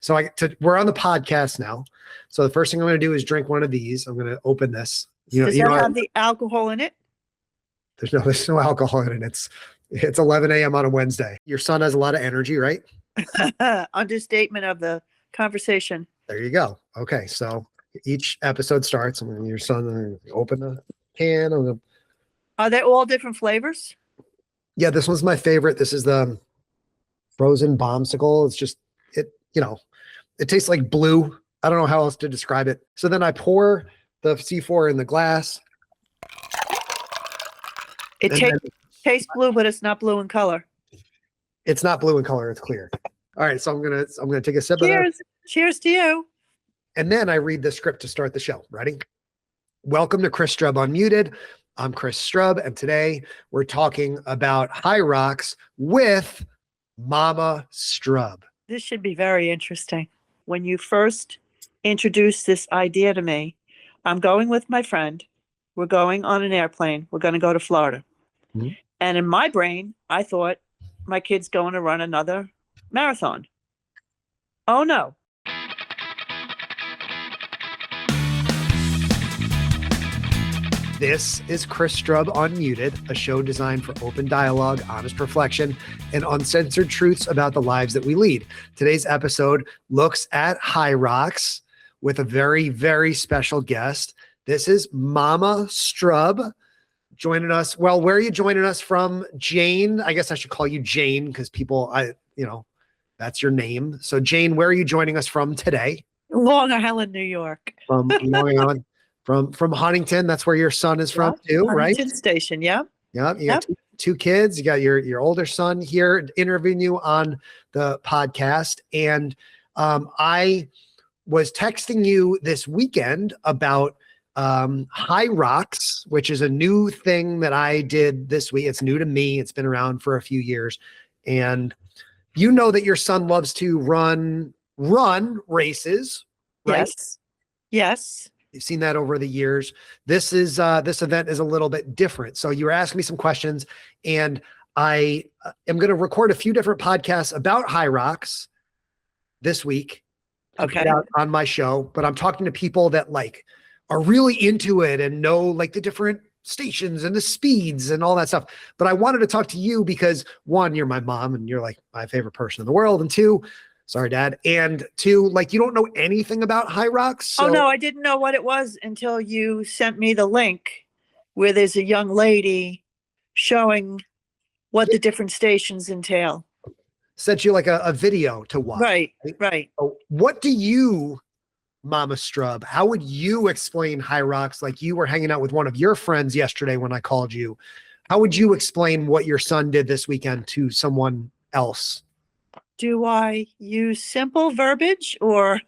So we're on the podcast now. So the first thing I'm going to do is drink one of these. I'm going to open this. Does that have the alcohol in it? There's no alcohol in it. It's 11 a.m. on a Wednesday. Your son has a lot of energy, right? Understatement of the conversation. There you go. Okay. So each episode starts when your son open the can. Are they all different flavors? Yeah, this one's my favorite. This is the frozen bombsicle. It's just, it tastes like blue. I don't know how else to describe it. So then I pour the C4 in the glass. It tastes blue, but it's not blue in color. It's not blue in color. It's clear. All right. So I'm gonna take a sip. Cheers. Cheers to you. And then I read the script to start the show. Ready? Welcome to Chris Strub Unmuted. I'm Chris Strub, and today we're talking about HYROX with Mama Strub. This should be very interesting. When you first introduced this idea to me, I'm going with my friend. We're going on an airplane. We're going to go to Florida. Mm-hmm. And in my brain, I thought my kid's going to run another marathon. Oh, no. This is Chris Strub Unmuted, a show designed for open dialogue, honest reflection, and uncensored truths about the lives that we lead. Today's episode looks at HYROX with a very, very special guest. This is Mama Strub joining us. Well, where are you joining us from? Jane, I guess I should call you Jane because that's your name. So Jane, where are you joining us from today? Long Island, New York. From Long Island. From Huntington, that's where your son is from too, right? Huntington Station, yeah. Yeah, you got two kids. You got your older son here interviewing you on the podcast. And I was texting you this weekend about HYROX, which is a new thing that I did this week. It's new to me. It's been around for a few years. And you know that your son loves to run races, right? Yes. You've seen that over the years. This event is a little bit different. So you were asking me some questions, and I am going to record a few different podcasts about HYROX this week. Okay. On my show, but I'm talking to people that are really into it and know the different stations and the speeds and all that stuff. But I wanted to talk to you because one, you're my mom and you're my favorite person in the world. And two, sorry, Dad. And two, you don't know anything about HYROX. So. Oh, no, I didn't know what it was until you sent me the link where there's a young lady showing what the different stations entail. Sent you a video to watch. Right. So what do you, Mama Strub, how would you explain HYROX? You were hanging out with one of your friends yesterday when I called you. How would you explain what your son did this weekend to someone else? Do I use simple verbiage or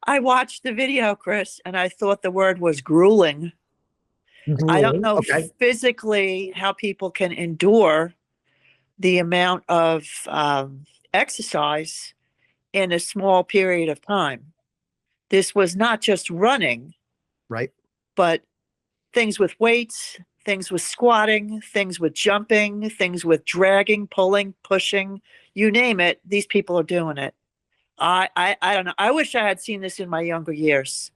I watched the video, Chris, and I thought the word was grueling. I don't know physically how people can endure the amount of exercise in a small period of time. This was not just running, right? But things with weights, things with squatting, things with jumping, things with dragging, pulling, pushing. You name it, these people are doing it. I don't know. I wish I had seen this in my younger years.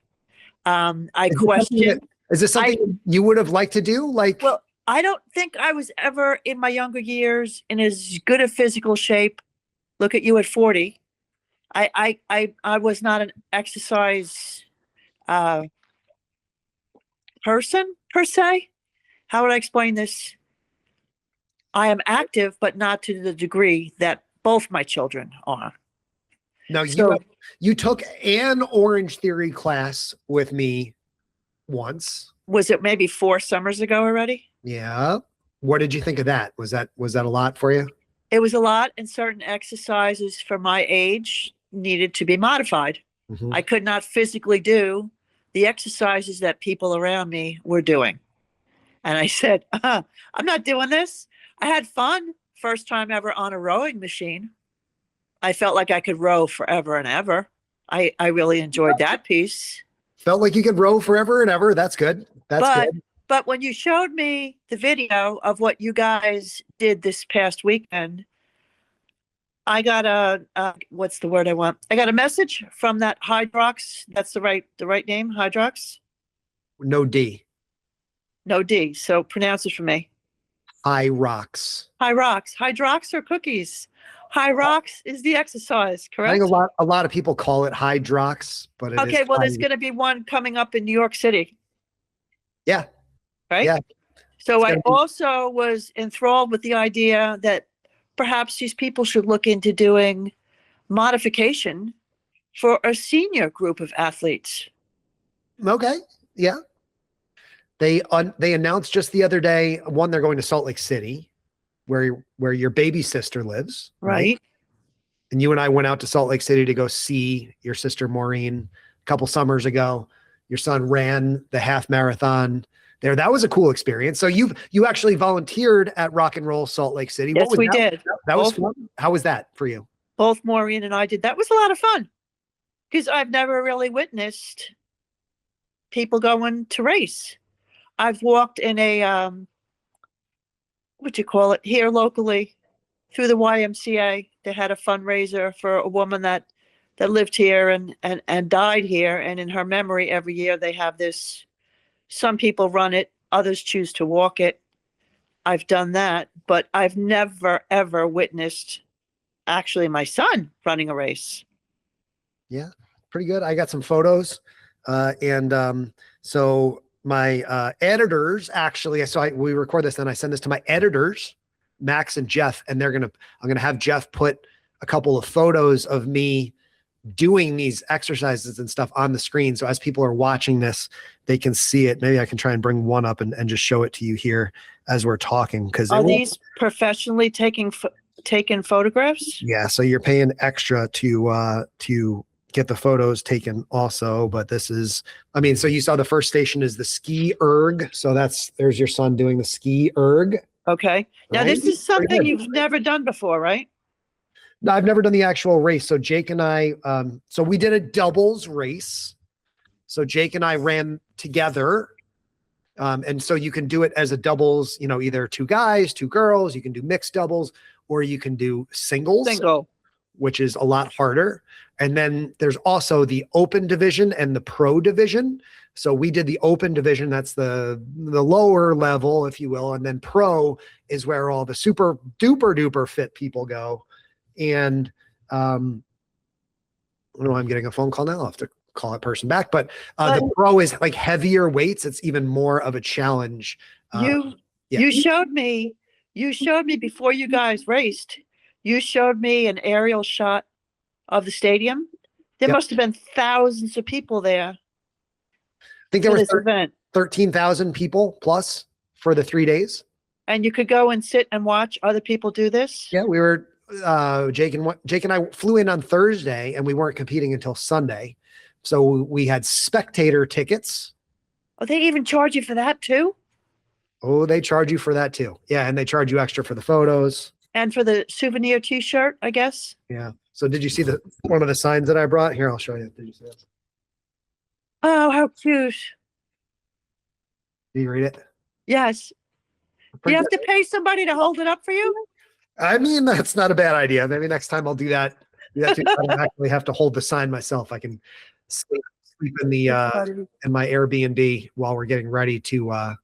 I question. Is this something you would have liked to do? Well, I don't think I was ever in my younger years in as good a physical shape. Look at you at 40. I was not an exercise person per se. How would I explain this? I am active, but not to the degree that both my children are. Now, you took an Orange Theory class with me once. Was it maybe 4 summers ago already? Yeah. What did you think of that? Was that a lot for you? It was a lot, and certain exercises for my age needed to be modified. Mm-hmm. I could not physically do the exercises that people around me were doing. And I said, I'm not doing this. I had fun. First time ever on a rowing machine. I felt like I could row forever and ever. I really enjoyed that piece. Felt like you could row forever and ever. That's good. Good. But when you showed me the video of what you guys did this past weekend, I got what's the word I want? I got a message from that HYROX. That's the right name, HYROX. No D. No D. So pronounce it for me. HYROX. HYROX. HYROX are cookies. HYROX is the exercise, I think correct? a lot of people call it HYROX, but it is. Okay, well, there's going to be one coming up in New York City, Yeah. right? Yeah. So I also was enthralled with the idea that perhaps these people should look into doing modification for a senior group of athletes. Okay. Yeah. They announced just the other day, one, they're going to Salt Lake City, where your baby sister lives, right? And you and I went out to Salt Lake City to go see your sister Maureen a couple summers ago. Your son ran the half marathon there. That was a cool experience. So you actually volunteered at Rock and Roll Salt Lake City. Yes, we did. That was fun. How was that for you? Both Maureen and I did. That was a lot of fun because I've never really witnessed people going to race. I've walked in a what you call it here locally through the YMCA. They had a fundraiser for a woman that lived here and died here. And in her memory, every year they have this. Some people run it, others choose to walk it. I've done that, but I've never, ever witnessed actually my son running a race. Yeah, pretty good. I got some photos. So my editors actually, we record this and I send this to my editors, Max and Jeff, and I'm going to have Jeff put a couple of photos of me doing these exercises and stuff on the screen. So as people are watching this, they can see it. Maybe I can try and bring one up and just show it to you here as we're talking. Because are these professionally taken photographs? Yeah. So you're paying extra to get the photos taken also, but this is, so you saw the first station is the ski erg. So there's your son doing the ski erg. Okay. Now right? This is something you've never done before, right? No, I've never done the actual race. So Jake and I, so we did a doubles race. So Jake and I ran together. And so you can do it as a doubles, either two guys, two girls, you can do mixed doubles, or you can do singles. Single. Which is a lot harder. And then there's also the open division and the pro division. So we did the open division. That's the lower level, if you will. And then pro is where all the super duper duper fit people go. And I don't know, I'm getting a phone call now. I'll have to call that person back. But the pro is like heavier weights. It's even more of a challenge. You showed me before you guys raced. You showed me an aerial shot of the stadium. There must have been thousands of people there. I think there were 13,000 people plus for the 3 days. And you could go and sit and watch other people do this? Yeah, we were, Jake and I flew in on Thursday and we weren't competing until Sunday. So we had spectator tickets. Oh, they even charge you for that too? Oh, they charge you for that too. Yeah, and they charge you extra for the photos. And for the souvenir T-shirt, I guess. Yeah. So did you see one of the signs that I brought? Here, I'll show you. Did you see this? Oh, how cute. Do you read it? Yes. Do you have to pay somebody to hold it up for you? That's not a bad idea. Maybe next time I'll do that. Too. I don't actually have to hold the sign myself. I can sleep in in my Airbnb while we're getting ready to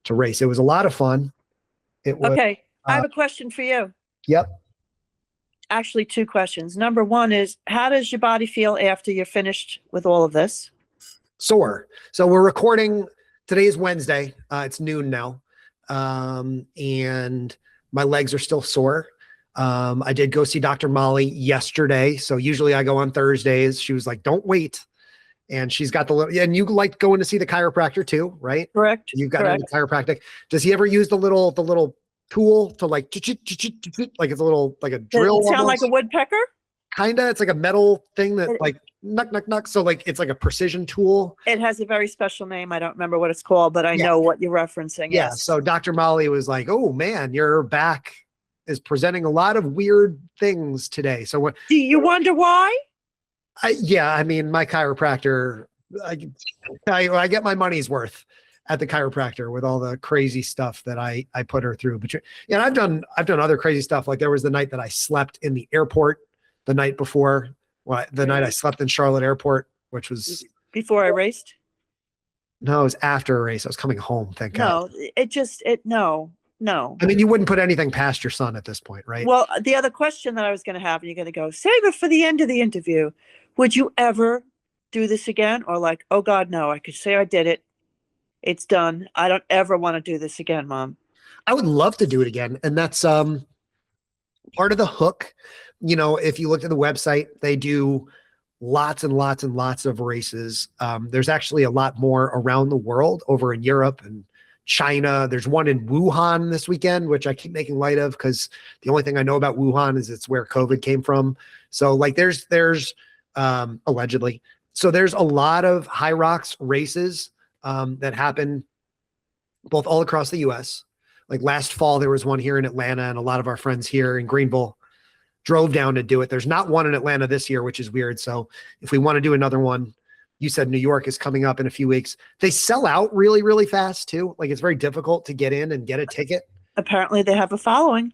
race. It was a lot of fun. It was, okay. I have a question for you. Yep. Actually, two questions. Number one is, how does your body feel after you're finished with all of this? Sore. So we're recording. Today is Wednesday. It's noon now. And my legs are still sore. I did go see Dr. Molly yesterday. So usually I go on Thursdays. She was like, don't wait. And she's got and you like going to see the chiropractor too, right? Correct. You've got a chiropractic. Does he ever use the little tool to like it's a little like a drill? Does it sound like a woodpecker? Kinda. It's like a metal thing that like knock. So like it's like a precision tool. It has a very special name. I don't remember what it's called, but I know what you're referencing. Yeah. Yes. So Dr. Molly was like, oh man, your back is presenting a lot of weird things today. So what do you wonder why? My chiropractor, I get my money's worth at the chiropractor with all the crazy stuff that I put her through. But yeah, I've done other crazy stuff. Like there was the night that I slept in the airport the night before, night I slept in Charlotte Airport, which was before I raced. No, it was after a race. I was coming home. Thank God. No. I mean, you wouldn't put anything past your son at this point, right? Well, the other question that I was going to have, and you're going to go, save it for the end of the interview. Would you ever do this again? Or like, oh God, no, I could say I did it. It's done. I don't ever want to do this again, Mom. I would love to do it again. And that's part of the hook. You know, if you look at the website, they do lots and lots and lots of races. There's actually a lot more around the world, over in Europe and China. There's one in Wuhan this weekend, which I keep making light of because the only thing I know about Wuhan is it's where COVID came from. So like there's allegedly. So there's a lot of HYROX races that happen both all across the US. Like last fall, there was one here in Atlanta, and a lot of our friends here in Greenville drove down to do it. There's not one in Atlanta this year, which is weird. So if we want to do another one, you said New York is coming up in a few weeks. They sell out really, really fast too. Like it's very difficult to get in and get a ticket. Apparently they have a following.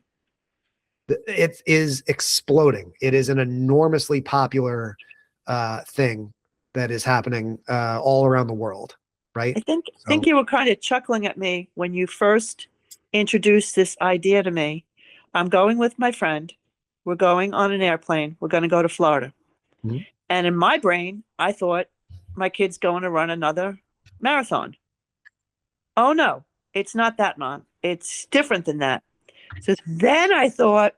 It is exploding. It is an enormously popular thing that is happening all around the world, right? I think you were kind of chuckling at me when you first introduced this idea to me. I'm going with my friend. We're going on an airplane. We're going to go to Florida. Mm-hmm. And in my brain, I thought my kid's going to run another marathon. Oh, no, it's not that, Mom. It's different than that. So then I thought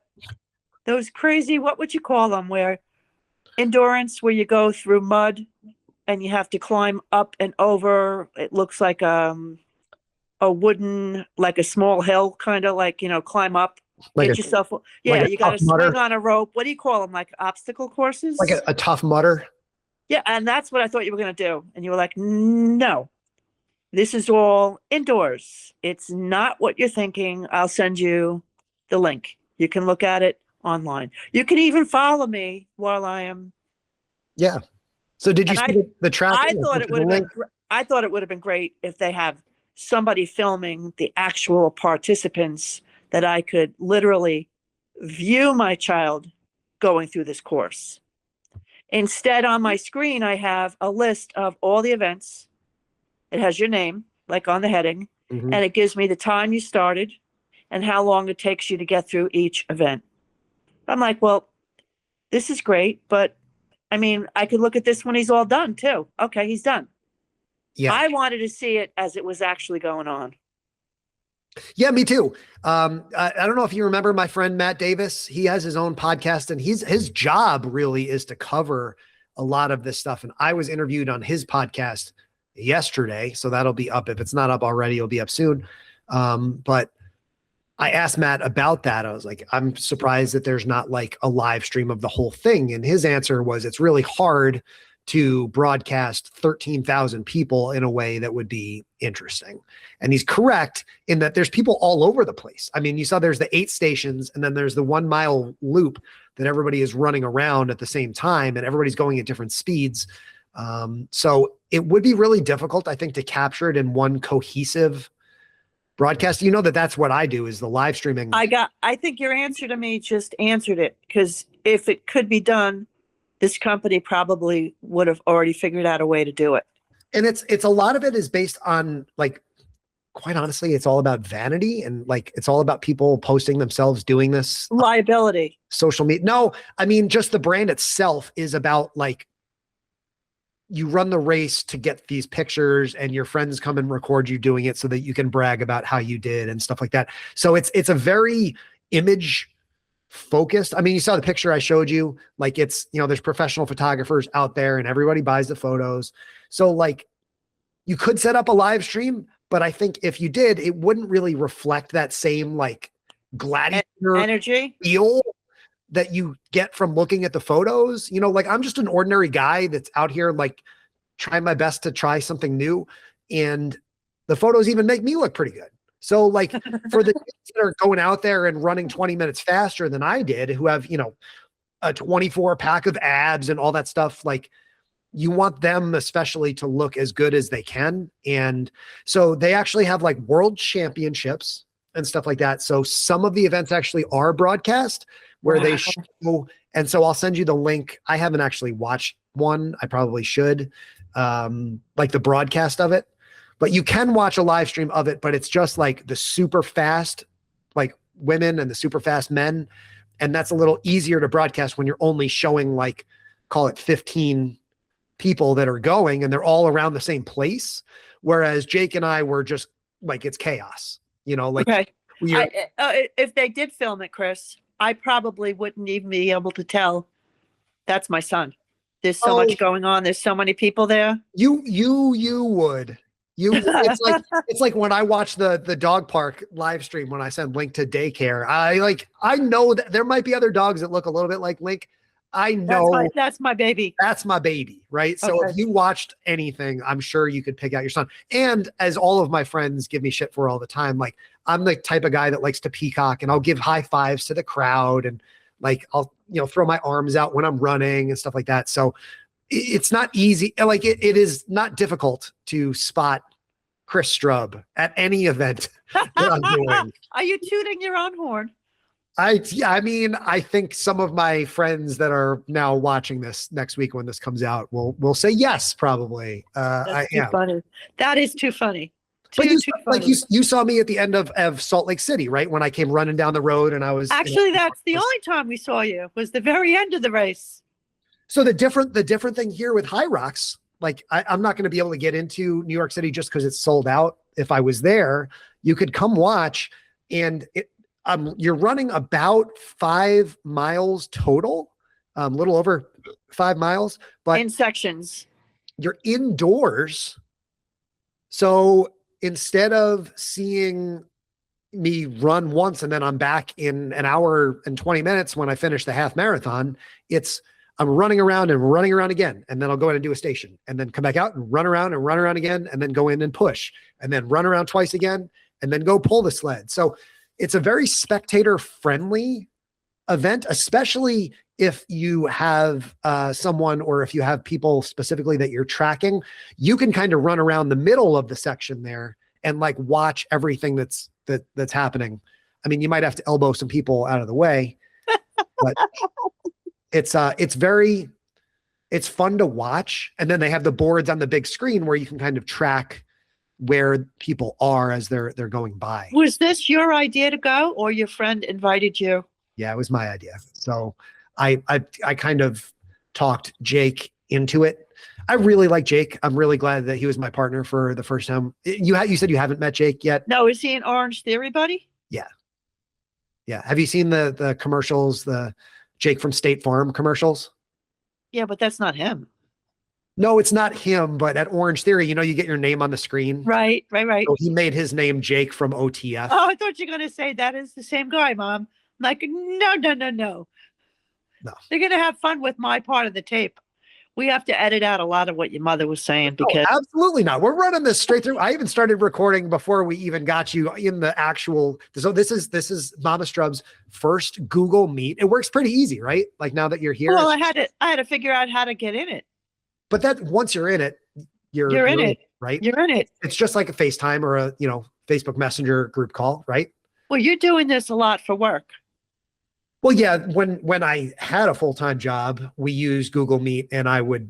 those crazy, what would you call them, where endurance, where you go through mud and you have to climb up and over. It looks like a wooden, like a small hill, kind of like, you know, climb up. Like get yourself, yeah, like you got to swing mutter. on a rope. What do you call them? Like obstacle courses? Like a tough mutter. Yeah, and that's what I thought you were going to do. And you were like, no, this is all indoors. It's not what you're thinking. I'll send you the link. You can look at it online. You can even follow me while I am. Yeah. So did you see the tracking? I thought it would have been great if they have somebody filming the actual participants, that I could literally view my child going through this course. Instead, on my screen, I have a list of all the events. It has your name, like on the heading, and it gives me the time you started and how long it takes you to get through each event. I'm like, well, this is great, but I mean, I could look at this when he's all done too. Okay, he's done. Yeah. I wanted to see it as it was actually going on. Yeah, me too. I don't know if you remember my friend Matt Davis. He has his own podcast, and his job really is to cover a lot of this stuff. And I was interviewed on his podcast yesterday, so that'll be up. If it's not up already, it'll be up soon. But I asked Matt about that. I was like, I'm surprised that there's not like a live stream of the whole thing. And his answer was, it's really hard to broadcast 13,000 people in a way that would be interesting. And he's correct in that there's people all over the place. I mean, you saw there's the 8 stations, and then there's the 1 mile loop that everybody is running around at the same time, and everybody's going at different speeds. So it would be really difficult, I think, to capture it in one cohesive broadcast. You know, that's what I do, is the live streaming. I think your answer to me just answered it, because if it could be done, this company probably would have already figured out a way to do it. And it's a lot of it is based on, like, quite honestly, it's all about vanity, and like, it's all about people posting themselves doing this. Liability. Social media. No, I mean, just the brand itself is about, like, you run the race to get these pictures, and your friends come and record you doing it so that you can brag about how you did and stuff like that. So it's a very image focused. I mean, you saw the picture I showed you, like, it's, you know, there's professional photographers out there and everybody buys the photos. So like, you could set up a live stream, but I think if you did, it wouldn't really reflect that same like gladiator energy feel that you get from looking at the photos. You know, like, I'm just an ordinary guy that's out here, like, trying my best to try something new, and the photos even make me look pretty good. So like, for the kids that are going out there and running 20 minutes faster than I did, who have, you know, a 24 pack of abs and all that stuff, like, you want them especially to look as good as they can. And so they actually have like world championships and stuff like that. So some of the events actually are broadcast where they show, and so I'll send you the link. I haven't actually watched one. I probably should, like the broadcast of it, but you can watch a live stream of it, but it's just like the super fast, like women and the super fast men. And that's a little easier to broadcast when you're only showing like, call it 15 people that are going and they're all around the same place. Whereas Jake and I were just like, it's chaos, like okay. If they did film it, Chris, I probably wouldn't even be able to tell that's my son. There's so much going on. There's so many people there. You would. It's like when I watch the dog park live stream, when I send Link to daycare, I know that there might be other dogs that look a little bit like Link. I know that's my baby. That's my baby, right? So if you watched anything, I'm sure you could pick out your son. And as all of my friends give me shit for all the time, like I'm the type of guy that likes to peacock and I'll give high fives to the crowd and like I'll throw my arms out when I'm running and stuff like that. So it's not easy. Like it is not difficult to spot Chris Strub at any event that I'm doing. Are you tooting your own horn? I mean, I think some of my friends that are now watching this next week when this comes out will say yes, probably. That's too funny. That is too funny. But you saw me at the end of Salt Lake City, right? When I came running down the road and I was actually that's the only time we saw you was the very end of the race. So the different thing here with HYROX, like I'm not going to be able to get into New York City just because it's sold out. If I was there, you could come watch, and you're running about 5 miles total, a little over 5 miles, but in sections. You're indoors. So instead of seeing me run once and then I'm back in an hour and 20 minutes when I finish the half marathon, I'm running around and running around again. And then I'll go in and do a station and then come back out and run around again, and then go in and push and then run around twice again and then go pull the sled. So it's a very spectator friendly event, especially if you have someone, or if you have people specifically that you're tracking. You can kind of run around the middle of the section there and like watch everything that's happening. I mean, you might have to elbow some people out of the way, but it's fun to watch. And then they have the boards on the big screen where you can kind of track where people are as they're going by. Was this your idea to go, or your friend invited you? Yeah, it was my idea. So I kind of talked Jake into it. I really like Jake. I'm really glad that he was my partner for the first time. You said you haven't met Jake yet? No, is he an Orange Theory buddy? Yeah. Yeah. Have you seen the commercials, the Jake from State Farm commercials? Yeah, but that's not him. No, it's not him, but at Orange Theory, you get your name on the screen. Right. So he made his name Jake from OTF. Oh, I thought you were going to say that is the same guy, Mom. I'm like, no. No. They're going to have fun with my part of the tape. We have to edit out a lot of what your mother was saying because absolutely not. We're running this straight through. I even started recording before we even got you in the actual. So this is Mama Strub's first Google Meet. It works pretty easy, right? Like now that you're here. Well, I had to figure out how to get in it. But that once you're in it, you're in it, right? You're in it. It's just like a FaceTime or a Facebook Messenger group call, right? Well, you're doing this a lot for work. Well, yeah. When I had a full-time job, we used Google Meet, and I would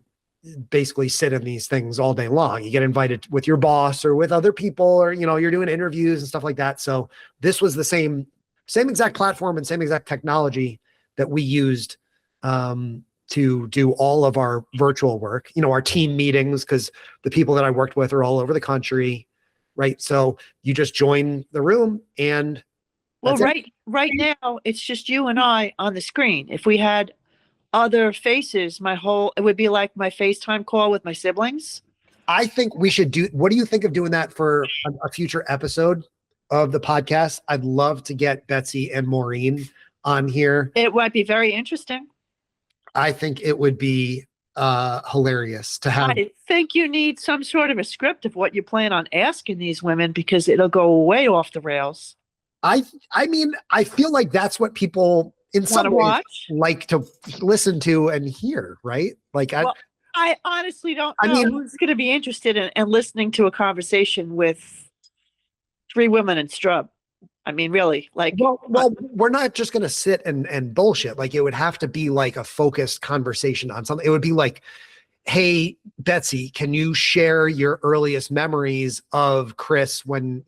basically sit in these things all day long. You get invited with your boss or with other people, or you're doing interviews and stuff like that. So this was the same exact platform and same exact technology that we used to do all of our virtual work, our team meetings, because the people that I worked with are all over the country, right? So you just join the room and right now it's just you and I on the screen. If we had other faces, it would be like my FaceTime call with my siblings. I think we should what do you think of doing that for a future episode of the podcast? I'd love to get Betsy and Maureen on here. It would be very interesting. I think it would be hilarious to have. I think you need some sort of a script of what you plan on asking these women, because it'll go way off the rails. I mean, I feel like that's what people in some ways like to listen to and hear, right? Like I honestly don't I know mean, who's going to be interested in listening to a conversation with three women in Strub. I mean, really, like, well, we're not just going to sit and bullshit. Like, it would have to be like a focused conversation on something. It would be like, hey, Betsy, can you share your earliest memories of Chris when,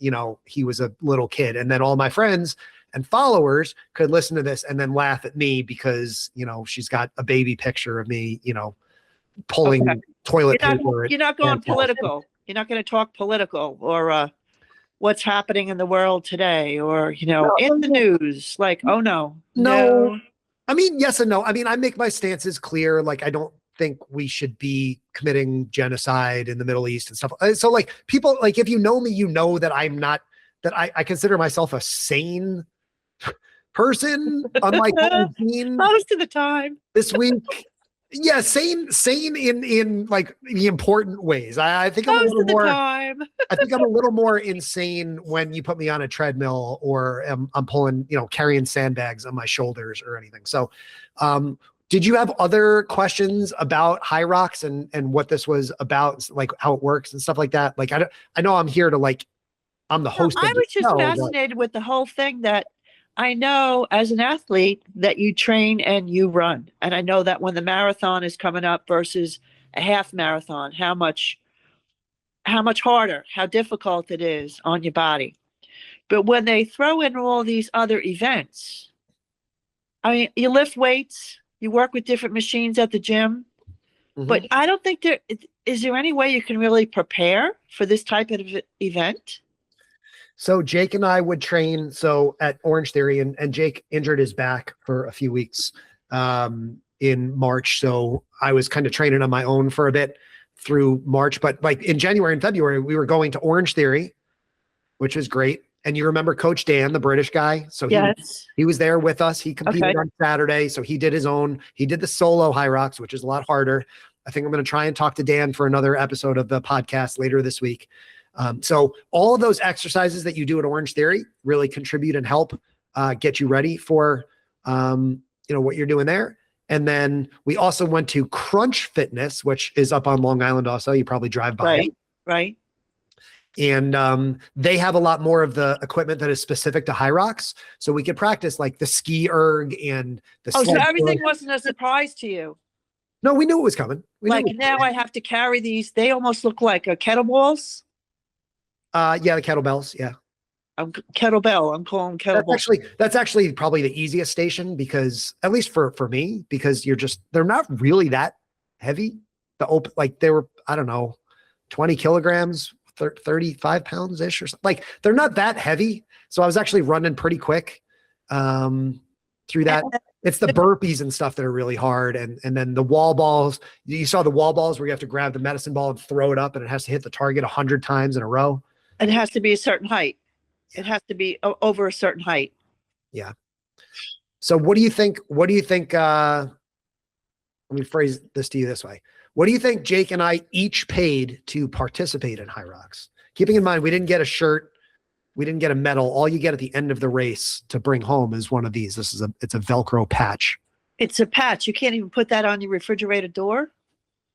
he was a little kid? And then all my friends and followers could listen to this and then laugh at me because, she's got a baby picture of me, pulling okay. toilet You're not, paper. you're not going political. You're not going to talk political or what's happening in the world today or, in the news. Like, oh, no. I mean, yes and no. I mean, I make my stances clear. Like, I don't think we should be committing genocide in the Middle East and stuff. So like people, like, if you know me, that I'm not, that I consider myself a sane person, unlike most of the time this week. Yeah, sane in like the important ways. I think I'm a little more. I think I'm a little more insane when you put me on a treadmill or I'm pulling, carrying sandbags on my shoulders or anything. So, did you have other questions about HYROX and what this was about, like how it works and stuff like that? Like I know I'm here to I'm the host. I was just fascinated with the whole thing that. I know as an athlete that you train and you run. And I know that when the marathon is coming up versus a half marathon, how much harder, how difficult it is on your body. But when they throw in all these other events, I mean, you lift weights, you work with different machines at the gym, but I don't think is there any way you can really prepare for this type of event? So Jake and I would train at Orange Theory, and Jake injured his back for a few weeks in March. So I was kind of training on my own for a bit through March. But like in January and February, we were going to Orange Theory, which was great. And you remember Coach Dan, the British guy? So he was there with us. He competed on Saturday. So he did his own. He did the solo HYROX, which is a lot harder. I think I'm going to try and talk to Dan for another episode of the podcast later this week. So all of those exercises that you do at Orange Theory really contribute and help get you ready for, what you're doing there. And then we also went to Crunch Fitness, which is up on Long Island also. You probably drive by. Right. And they have a lot more of the equipment that is specific to HYROX. So we could practice like the ski erg and the so everything wasn't a surprise to you? No, we knew it was coming. Now I have to carry these. They almost look like kettlebells. Yeah, the kettlebells. Yeah. Kettlebell. I'm calling kettlebell. That's actually probably the easiest station because at least for me, because they're not really that heavy. They were, I don't know, 20 kilograms, 35 pounds ish or something. Like they're not that heavy. So I was actually running pretty quick through that. It's the burpees and stuff that are really hard. And then the wall balls, you saw the wall balls where you have to grab the medicine ball and throw it up and it has to hit the target 100 times in a row. It has to be a certain height. It has to be over a certain height. Yeah. So what do you think? Let me phrase this to you this way. What do you think Jake and I each paid to participate in HYROX? Keeping in mind, we didn't get a shirt. We didn't get a medal. All you get at the end of the race to bring home is one of these. It's a Velcro patch. It's a patch. You can't even put that on your refrigerator door.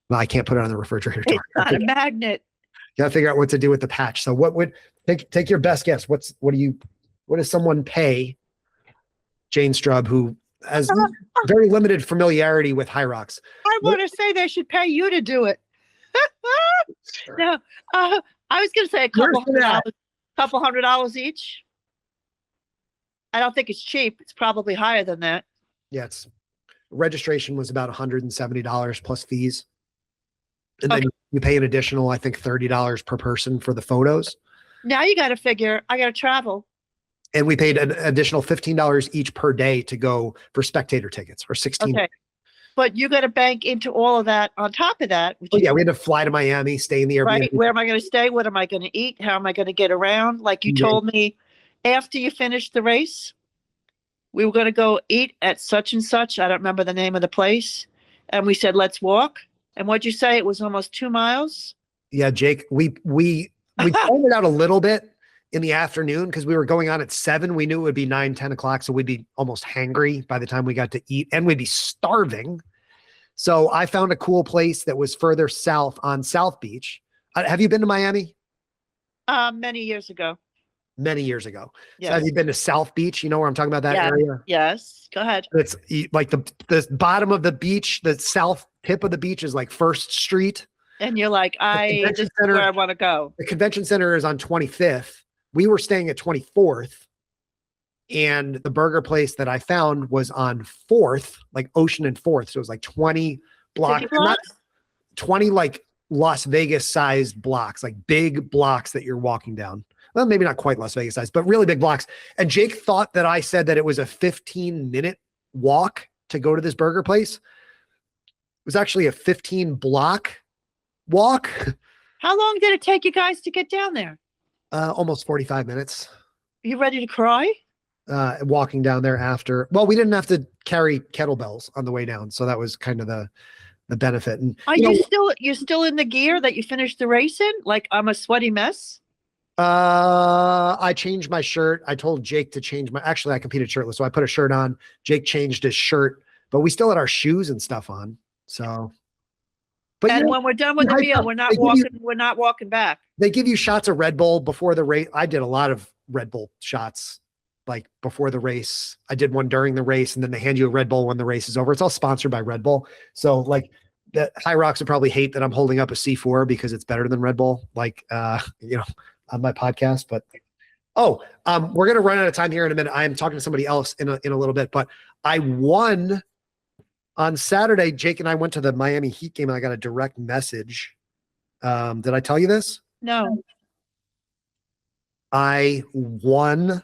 No, I can't put it on the refrigerator door. It's not a magnet. You gotta figure out what to do with the patch. So what would take your best guess? What does someone pay Jane Strub, who has very limited familiarity with HYROX? I want to say they should pay you to do it. No, I was going to say a couple $100 each. I don't think it's cheap. It's probably higher than that. Yeah, registration was about $170 plus fees. And then you pay an additional, I think, $30 per person for the photos. Now you got to figure, I got to travel. And we paid an additional $15 each per day to go for spectator tickets, or $16. Okay. But you got to bank into all of that on top of that. We had to fly to Miami, stay in the Airbnb. Right. Where am I going to stay? What am I going to eat? How am I going to get around? Like you told me after you finished the race, we were going to go eat at such and such. I don't remember the name of the place. And we said, let's walk. And what'd you say? It was almost 2 miles. Yeah, Jake, we planned it out a little bit in the afternoon because we were going on at 7. We knew it would be 9, 10 o'clock. So we'd be almost hangry by the time we got to eat and we'd be starving. So I found a cool place that was further south on South Beach. Have you been to Miami? Many years ago. Many years ago. Yes. So have you been to South Beach? You know where I'm talking about, that area? Yes. Go ahead. It's like the bottom of the beach, the south tip of the beach is like First Street. And you're like, this is where I want to go. The convention center is on 25th. We were staying at 24th. And the burger place that I found was on 4th, like Ocean and 4th. So it was like 20 blocks. 20 like Las Vegas sized blocks, like big blocks that you're walking down. Well, maybe not quite Las Vegas size, but really big blocks. And Jake thought that I said that it was a 15-minute walk to go to this burger place. It was actually a 15-block walk. How long did it take you guys to get down there? Almost 45 minutes. Are you ready to cry? Walking down there after. Well, we didn't have to carry kettlebells on the way down, so that was kind of the benefit. And are you're still in the gear that you finished the race in? Like, I'm a sweaty mess. I changed my shirt. I told Jake to change actually I competed shirtless, so I put a shirt on. Jake changed his shirt, but we still had our shoes and stuff on. So, but and when we're done with the meal, we're not walking back. They give you shots of Red Bull before the race. I did a lot of Red Bull shots like before the race. I did one during the race, and then they hand you a Red Bull when the race is over. It's all sponsored by Red Bull. So like the HYROX would probably hate that I'm holding up a C4 because it's better than Red Bull. Like, on my podcast, but we're going to run out of time here in a minute. I am talking to somebody else in a little bit, but I won on Saturday. Jake and I went to the Miami Heat game and I got a direct message. Did I tell you this? No. I won.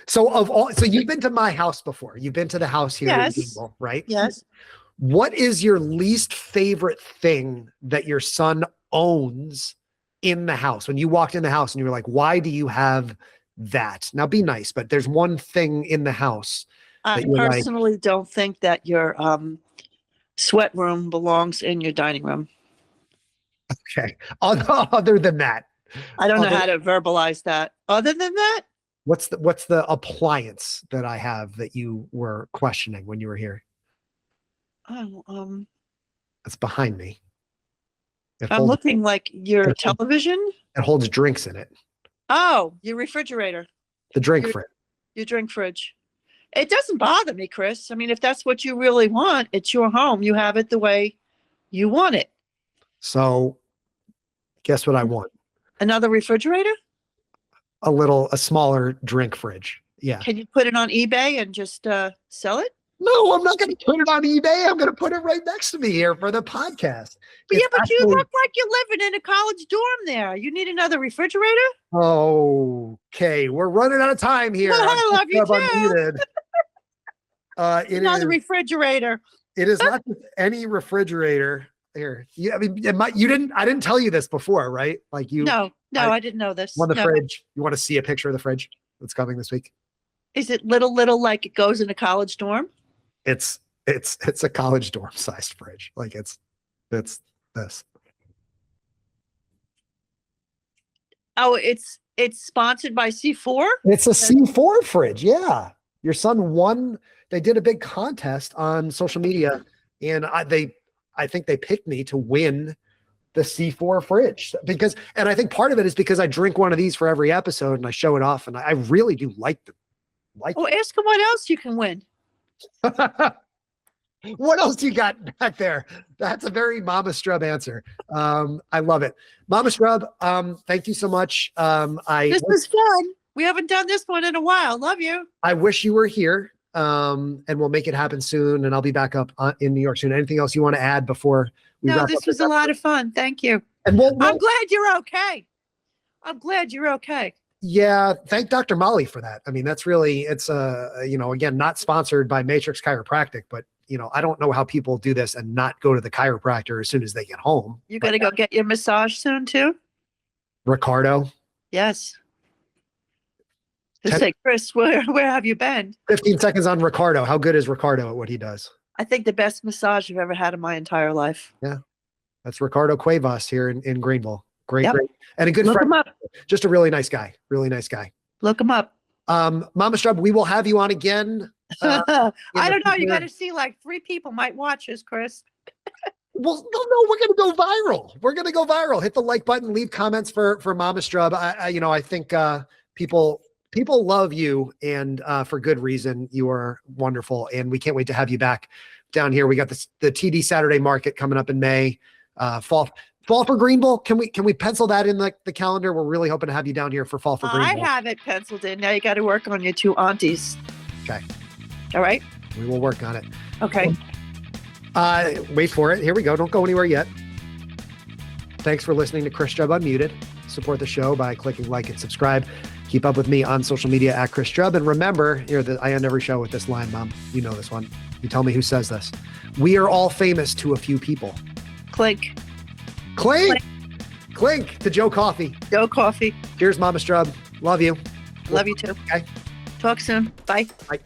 So you've been to my house before. You've been to the house here in Greenville, right? Yes. What is your least favorite thing that your son owns in the house? When you walked in the house and you were like, why do you have that? Now be nice, but there's one thing in the house. I personally don't think that your sweat room belongs in your dining room. Okay. Other than that. I don't know how to verbalize that. Other than that. What's the appliance that I have that you were questioning when you were here? It's behind me. I'm looking like your television. It holds drinks in it. Oh, your refrigerator. The drink fridge. Your drink fridge. It doesn't bother me, Chris. I mean, if that's what you really want, it's your home. You have it the way you want it. So guess what I want? Another refrigerator? A smaller drink fridge. Yeah. Can you put it on eBay and just sell it? No, I'm not going to put it on eBay. I'm going to put it right next to me here for the podcast. But you look like you're living in a college dorm there. You need another refrigerator? Okay. We're running out of time here. I love you too. Another refrigerator. It is not just any refrigerator here. I didn't tell you this before, right? Like No, I didn't know this. On the fridge. You want to see a picture of the fridge that's coming this week? Is it little like it goes in a college dorm? It's a college dorm sized fridge. Like it's this. Oh, it's sponsored by C4? It's a C4 fridge. Yeah. Your son won. They did a big contest on social media and I think they picked me to win the C4 fridge and I think part of it is because I drink one of these for every episode and I show it off and I really do like them. Ask him what else you can win. What else you got back there? That's a very Mama Strub answer. I love it. Mama Strub, thank you so much. This was fun. We haven't done this one in a while. Love you. I wish you were here. And we'll make it happen soon. And I'll be back up in New York soon. Anything else you want to add before we wrap up? No, this was a lot of fun. Thank you. And I'm glad you're okay. I'm glad you're okay. Yeah. Thank Dr. Molly for that. I mean, that's really, it's again, not sponsored by Matrix Chiropractic, but I don't know how people do this and not go to the chiropractor as soon as they get home. You got to go get your massage soon too? Ricardo? Yes. Just say, Chris, where have you been? 15 seconds on Ricardo. How good is Ricardo at what he does? I think the best massage I've ever had in my entire life. Yeah. That's Ricardo Cuevas here in Greenville. Great. And a good friend. Look him up. Just a really nice guy. Really nice guy. Look him up. Mama Strub, we will have you on again. I don't know. You got to see like 3 people might watch us, Chris. Well, no, we're going to go viral. We're going to go viral. Hit the like button, leave comments for Mama Strub. I think people love you, and for good reason. You are wonderful, and we can't wait to have you back down here. We got the TD Saturday Market coming up in May. Fall for Greenville. Can we pencil that in the calendar? We're really hoping to have you down here for Fall for Greenville. I have it penciled in. Now you got to work on your 2 aunties. Okay. All right. We will work on it. Okay. Wait for it. Here we go. Don't go anywhere yet. Thanks for listening to Chris Strub Unmuted. Support the show by clicking like and subscribe. Keep up with me on social media at Chris Strub. And remember, I end every show with this line, Mom. You know this one. You tell me who says this. We are all famous to a few people. Clink. Clink. Clink to Joe Coffee. Joe Coffee. Cheers, Mama Strub. Love you. Love you too. Okay. Talk soon. Bye. Bye.